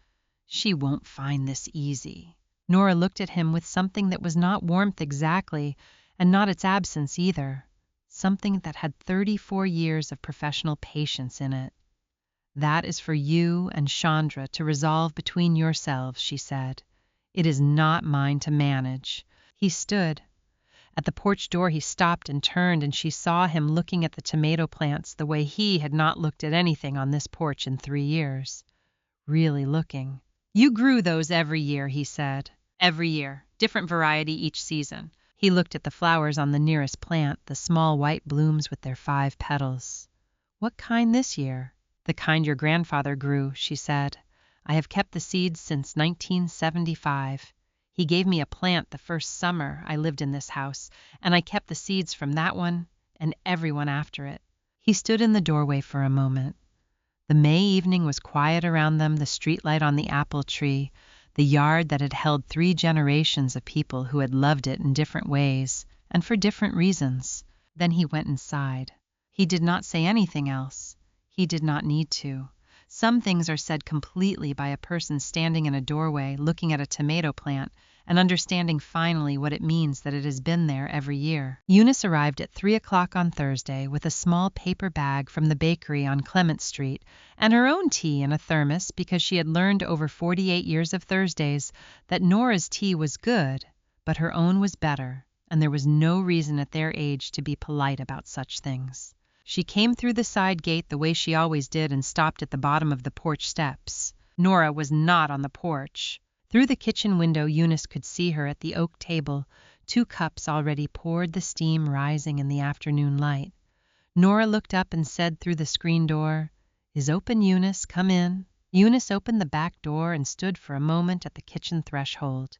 "She won't find this easy." Nora looked at him with something that was not warmth exactly, and not its absence either. Something that had 34 years of professional patience in it. "That is for you and Chandra to resolve between yourselves," she said. "It is not mine to manage." He stood. At the porch door he stopped and turned, and she saw him looking at the tomato plants the way he had not looked at anything on this porch in 3 years. Really looking. "You grew those every year," he said. "Every year. Different variety each season." He looked at the flowers on the nearest plant, the small white blooms with their 5 petals. "What kind this year?" "The kind your grandfather grew," she said. "I have kept the seeds since 1975. He gave me a plant the first summer I lived in this house, and I kept the seeds from that one and every one after it." He stood in the doorway for a moment. The May evening was quiet around them, the streetlight on the apple tree, the yard that had held 3 generations of people who had loved it in different ways and for different reasons. Then he went inside. He did not say anything else. He did not need to. Some things are said completely by a person standing in a doorway, looking at a tomato plant, and understanding finally what it means that it has been there every year. Eunice arrived at 3 o'clock on Thursday with a small paper bag from the bakery on Clement Street and her own tea in a thermos, because she had learned over 48 years of Thursdays that Nora's tea was good, but her own was better, and there was no reason at their age to be polite about such things. She came through the side gate the way she always did and stopped at the bottom of the porch steps. Nora was not on the porch. Through the kitchen window Eunice could see her at the oak table, 2 cups already poured, the steam rising in the afternoon light. Nora looked up and said through the screen door, "Is open, Eunice, come in." Eunice opened the back door and stood for a moment at the kitchen threshold.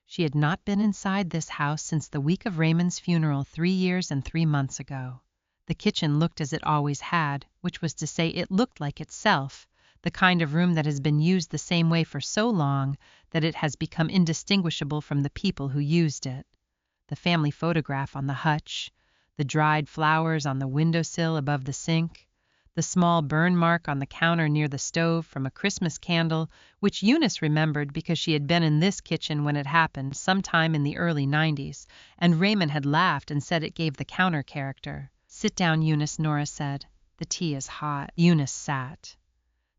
She had not been inside this house since the week of Raymond's funeral 3 years and 3 months ago. The kitchen looked as it always had, which was to say it looked like itself, the kind of room that has been used the same way for so long that it has become indistinguishable from the people who used it. The family photograph on the hutch, the dried flowers on the windowsill above the sink, the small burn mark on the counter near the stove from a Christmas candle, which Eunice remembered because she had been in this kitchen when it happened sometime in the early 90s, and Raymond had laughed and said it gave the counter character. "Sit down, Eunice," Nora said. "The tea is hot." Eunice sat.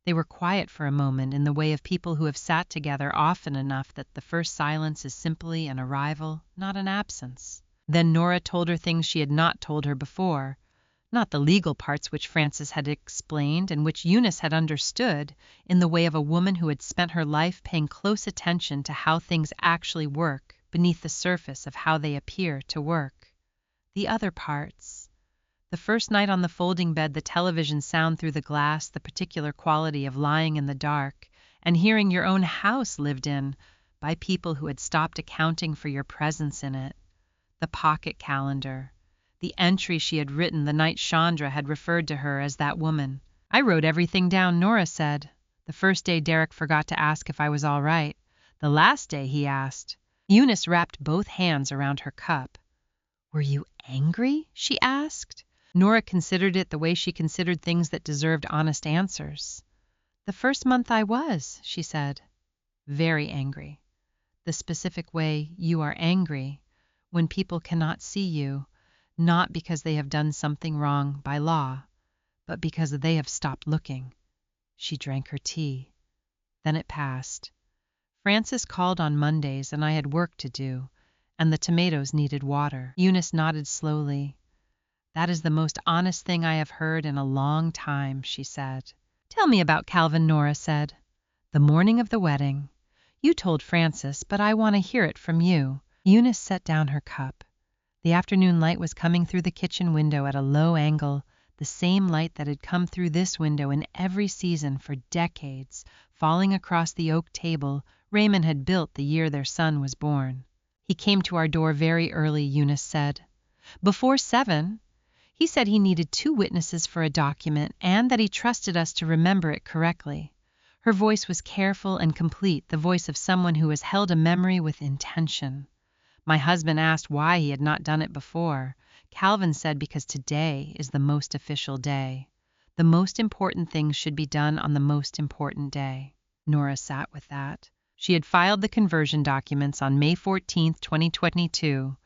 They were quiet for a moment, in the way of people who have sat together often enough that the first silence is simply an arrival, not an absence. Then Nora told her things she had not told her before. Not the legal parts which Frances had explained and which Eunice had understood, in the way of a woman who had spent her life paying close attention to how things actually work beneath the surface of how they appear to work. The other parts. The first night on the folding bed, the television sound through the glass, the particular quality of lying in the dark and hearing your own house lived in by people who had stopped accounting for your presence in it. The pocket calendar. The entry she had written the night Chandra had referred to her as that woman. "I wrote everything down," Nora said. "The first day Derek forgot to ask if I was all right. The last day he asked." Eunice wrapped both hands around her cup. "Were you angry?" she asked. Nora considered it the way she considered things that deserved honest answers. "The first month I was," she said. "Very angry. The specific way you are angry when people cannot see you, not because they have done something wrong by law, but because they have stopped looking." She drank her tea. Then it passed. Francis called on Mondays and I had work to do, and the tomatoes needed water. Eunice nodded slowly. "That is the most honest thing I have heard in a long time," she said. "Tell me about Calvin," Nora said. "The morning of the wedding. You told Francis, but I want to hear it from you." Eunice set down her cup. The afternoon light was coming through the kitchen window at a low angle, the same light that had come through this window in every season for decades, falling across the oak table Raymond had built the year their son was born. "He came to our door very early," Eunice said. "Before 7. He said he needed 2 witnesses for a document and that he trusted us to remember it correctly." Her voice was careful and complete, the voice of someone who has held a memory with intention. "My husband asked why he had not done it before. Calvin said because today is the most official day. The most important things should be done on the most important day." Nora sat with that. She had filed the conversion documents on May 14, 2022.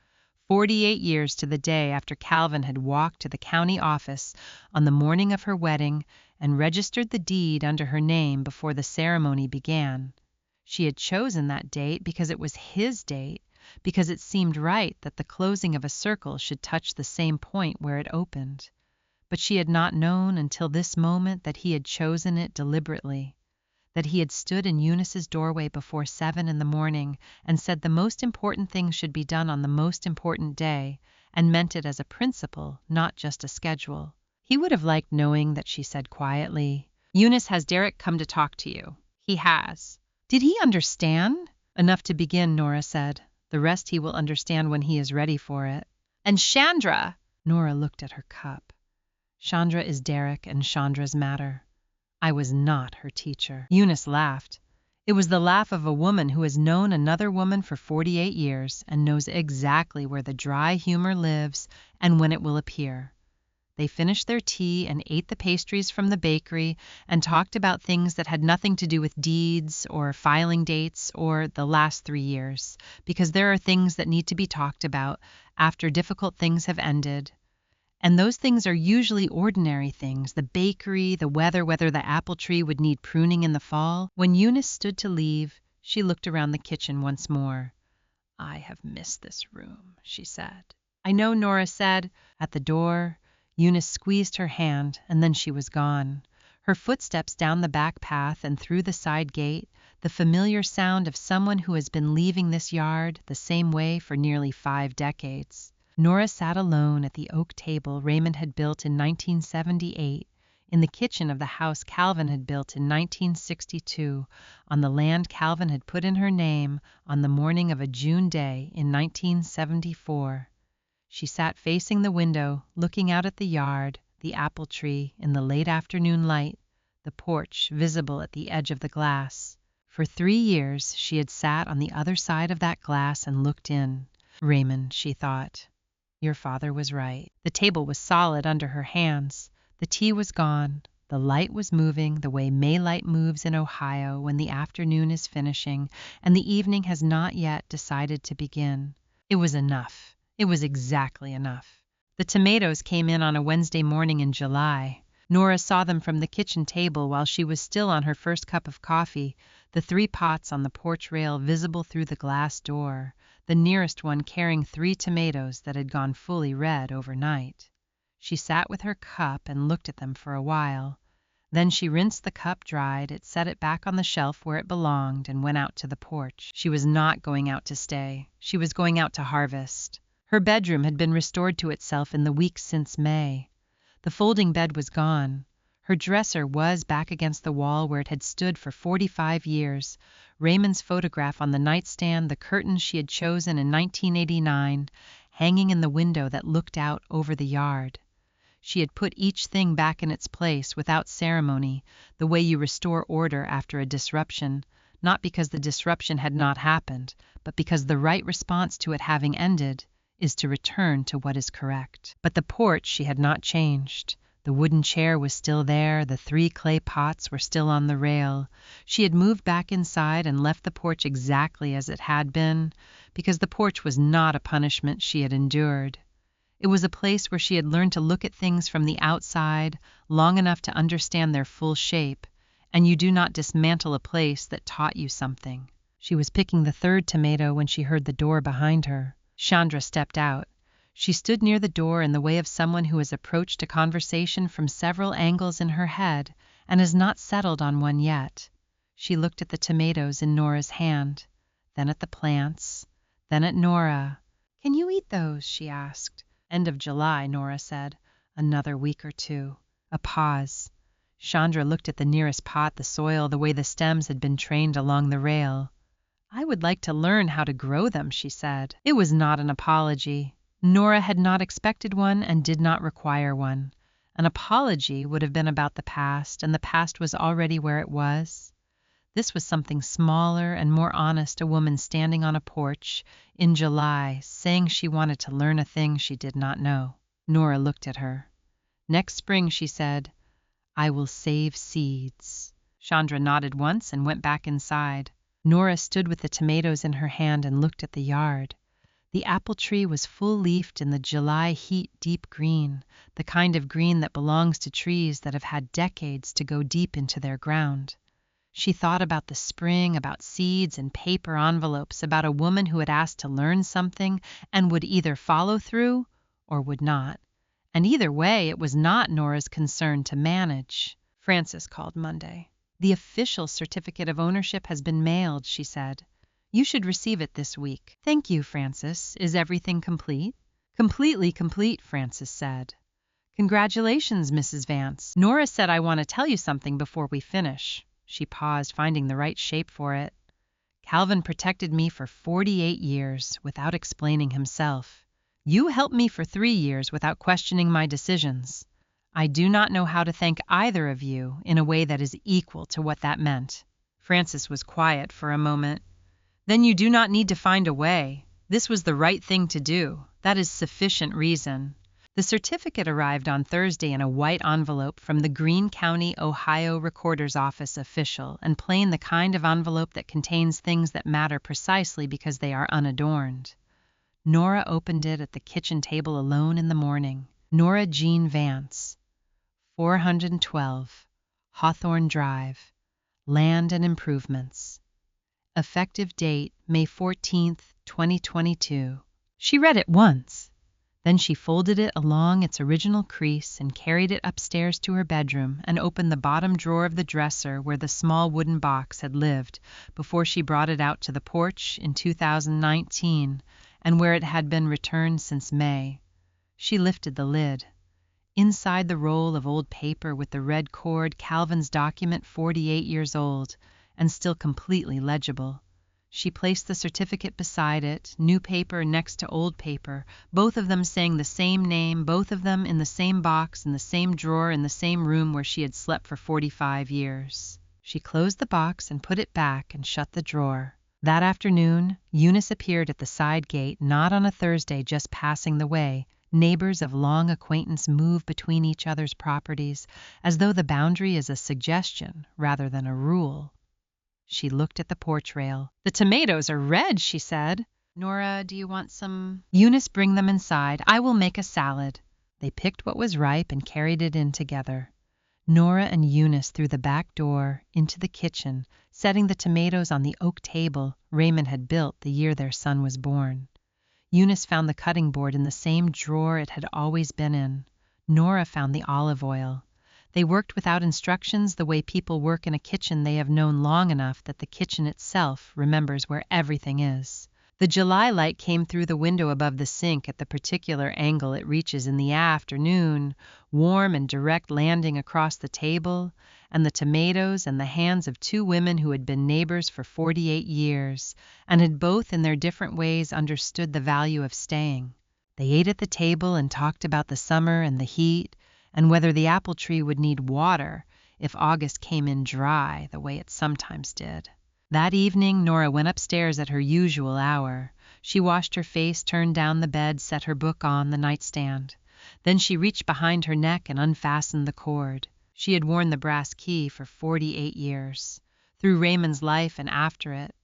48 years to the day after Calvin had walked to the county office on the morning of her wedding and registered the deed under her name before the ceremony began. She had chosen that date because it was his date, because it seemed right that the closing of a circle should touch the same point where it opened. But she had not known until this moment that he had chosen it deliberately, that he had stood in Eunice's doorway before 7 in the morning and said the most important things should be done on the most important day, and meant it as a principle, not just a schedule. He would have liked knowing that she said quietly, "Eunice, has Derek come to talk to you?" "He has." "Did he understand?" "Enough to begin," Nora said. "The rest he will understand when he is ready for it." "And Chandra?" Nora looked at her cup. "Chandra is Derek and Chandra's matter. I was not her teacher." Eunice laughed. It was the laugh of a woman who has known another woman for 48 years and knows exactly where the dry humor lives and when it will appear. They finished their tea and ate the pastries from the bakery and talked about things that had nothing to do with deeds or filing dates or the last 3 years, because there are things that need to be talked about after difficult things have ended. And those things are usually ordinary things, the bakery, the weather, whether the apple tree would need pruning in the fall. When Eunice stood to leave, she looked around the kitchen once more. "I have missed this room," she said. "I know," Nora said. At the door, Eunice squeezed her hand, and then she was gone. Her footsteps down the back path and through the side gate, the familiar sound of someone who has been leaving this yard the same way for nearly 5 decades. Nora sat alone at the oak table Raymond had built in 1978, in the kitchen of the house Calvin had built in 1962, on the land Calvin had put in her name on the morning of a June day in 1974. She sat facing the window, looking out at the yard, the apple tree in the late afternoon light, the porch visible at the edge of the glass. For 3 years she had sat on the other side of that glass and looked in. "Raymond," she thought, "your father was right." The table was solid under her hands. The tea was gone. The light was moving the way May light moves in Ohio when the afternoon is finishing and the evening has not yet decided to begin. It was enough. It was exactly enough. The tomatoes came in on a Wednesday morning in July. Nora saw them from the kitchen table while she was still on her first cup of coffee, the 3 pots on the porch rail visible through the glass door, the nearest one carrying 3 tomatoes that had gone fully red overnight. She sat with her cup and looked at them for a while. Then she rinsed the cup, dried it, set it back on the shelf where it belonged, and went out to the porch. She was not going out to stay. She was going out to harvest. Her bedroom had been restored to itself in the weeks since May. The folding bed was gone. Her dresser was back against the wall where it had stood for 45 years. Raymond's photograph on the nightstand, the curtains she had chosen in 1989, hanging in the window that looked out over the yard. She had put each thing back in its place without ceremony, the way you restore order after a disruption, not because the disruption had not happened, but because the right response to it having ended, is to return to what is correct. But the porch she had not changed. The wooden chair was still there, the 3 clay pots were still on the rail. She had moved back inside and left the porch exactly as it had been, because the porch was not a punishment she had endured. It was a place where she had learned to look at things from the outside long enough to understand their full shape, and you do not dismantle a place that taught you something. She was picking the 3rd tomato when she heard the door behind her. Chandra stepped out. She stood near the door in the way of someone who has approached a conversation from several angles in her head and has not settled on one yet. She looked at the tomatoes in Nora's hand, then at the plants, then at Nora. "Can you eat those?" she asked. "End of July," Nora said. "Another week or 2. A pause. Chandra looked at the nearest pot, the soil, the way the stems had been trained along the rail. "I would like to learn how to grow them," she said. It was not an apology. Nora had not expected one and did not require one. An apology would have been about the past, and the past was already where it was. This was something smaller and more honest, a woman standing on a porch in July saying she wanted to learn a thing she did not know. Nora looked at her. "Next spring," she said, "I will save seeds." Chandra nodded once and went back inside. Nora stood with the tomatoes in her hand and looked at the yard. The apple tree was full-leafed in the July heat, deep green, the kind of green that belongs to trees that have had decades to go deep into their ground. She thought about the spring, about seeds and paper envelopes, about a woman who had asked to learn something and would either follow through or would not. And either way, it was not Nora's concern to manage. Frances called Monday. "The official certificate of ownership has been mailed," she said. "You should receive it this week." "Thank you, Frances. Is everything complete?" "Completely complete," Frances said. "Congratulations, Mrs. Vance. Nora said I want to tell you something before we finish." She paused, finding the right shape for it. "Calvin protected me for 48 years without explaining himself. You helped me for 3 years without questioning my decisions. I do not know how to thank either of you in a way that is equal to what that meant." Frances was quiet for a moment. "Then you do not need to find a way. This was the right thing to do. That is sufficient reason." The certificate arrived on Thursday in a white envelope from the Greene County, Ohio Recorder's Office official, and plain, the kind of envelope that contains things that matter precisely because they are unadorned. Nora opened it at the kitchen table alone in the morning. Nora Jean Vance, 412 Hawthorne Drive, Land and Improvements. Effective date May 14th, 2022. She read it once. Then she folded it along its original crease and carried it upstairs to her bedroom and opened the bottom drawer of the dresser where the small wooden box had lived before she brought it out to the porch in 2019 and where it had been returned since May. She lifted the lid. Inside the roll of old paper with the red cord, Calvin's document, 48 years old and still completely legible. She placed the certificate beside it, new paper next to old paper, both of them saying the same name, both of them in the same box, in the same drawer, in the same room where she had slept for 45 years. She closed the box and put it back and shut the drawer. That afternoon, Eunice appeared at the side gate, not on a Thursday, just passing the way. Neighbors of long acquaintance move between each other's properties, as though the boundary is a suggestion rather than a rule. She looked at the porch rail. "The tomatoes are red," she said. "Nora, do you want some?" "Eunice, bring them inside. I will make a salad." They picked what was ripe and carried it in together. Nora and Eunice through the back door into the kitchen, setting the tomatoes on the oak table Raymond had built the year their son was born. Eunice found the cutting board in the same drawer it had always been in. Nora found the olive oil. They worked without instructions, the way people work in a kitchen they have known long enough that the kitchen itself remembers where everything is. The July light came through the window above the sink at the particular angle it reaches in the afternoon, warm and direct, landing across the table, and the tomatoes and the hands of 2 women who had been neighbors for 48 years and had both in their different ways understood the value of staying. They ate at the table and talked about the summer and the heat, and whether the apple tree would need water if August came in dry the way it sometimes did. That evening Nora went upstairs at her usual hour. She washed her face, turned down the bed, set her book on the nightstand. Then she reached behind her neck and unfastened the cord. She had worn the brass key for 48 years. Through Raymond's life and after it.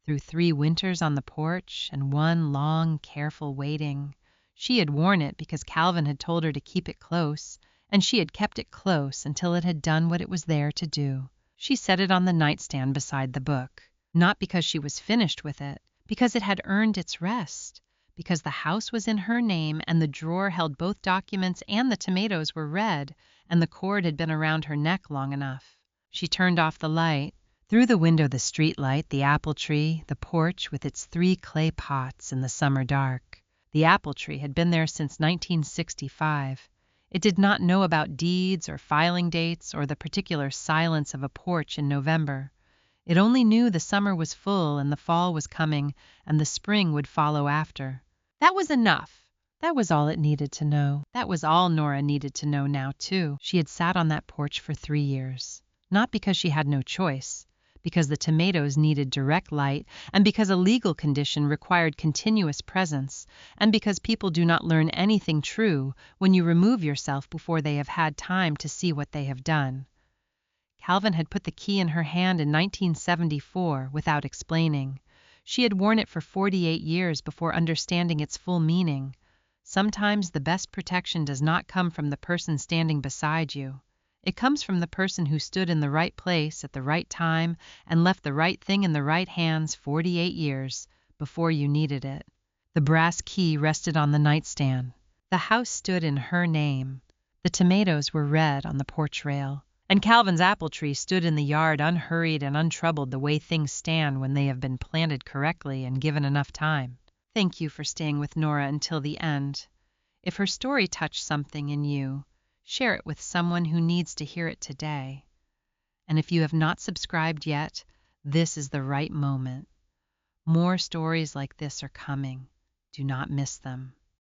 Through 3 winters on the porch and 1 long, careful waiting. She had worn it because Calvin had told her to keep it close, and she had kept it close until it had done what it was there to do. She set it on the nightstand beside the book, not because she was finished with it, because it had earned its rest, because the house was in her name and the drawer held both documents and the tomatoes were red, and the cord had been around her neck long enough. She turned off the light. Through the window the street light, the apple tree, the porch with its 3 clay pots in the summer dark. The apple tree had been there since 1965. It did not know about deeds or filing dates or the particular silence of a porch in November. It only knew the summer was full and the fall was coming and the spring would follow after. That was enough. That was all it needed to know. That was all Nora needed to know now, too. She had sat on that porch for 3 years. Not because she had no choice, because the tomatoes needed direct light, and because a legal condition required continuous presence, and because people do not learn anything true when you remove yourself before they have had time to see what they have done. Calvin had put the key in her hand in 1974 without explaining. She had worn it for 48 years before understanding its full meaning. Sometimes the best protection does not come from the person standing beside you. It comes from the person who stood in the right place at the right time and left the right thing in the right hands 48 years before you needed it. The brass key rested on the nightstand. The house stood in her name. The tomatoes were red on the porch rail. And Calvin's apple tree stood in the yard unhurried and untroubled the way things stand when they have been planted correctly and given enough time. Thank you for staying with Nora until the end. If her story touched something in you, share it with someone who needs to hear it today. And if you have not subscribed yet, this is the right moment. More stories like this are coming. Do not miss them.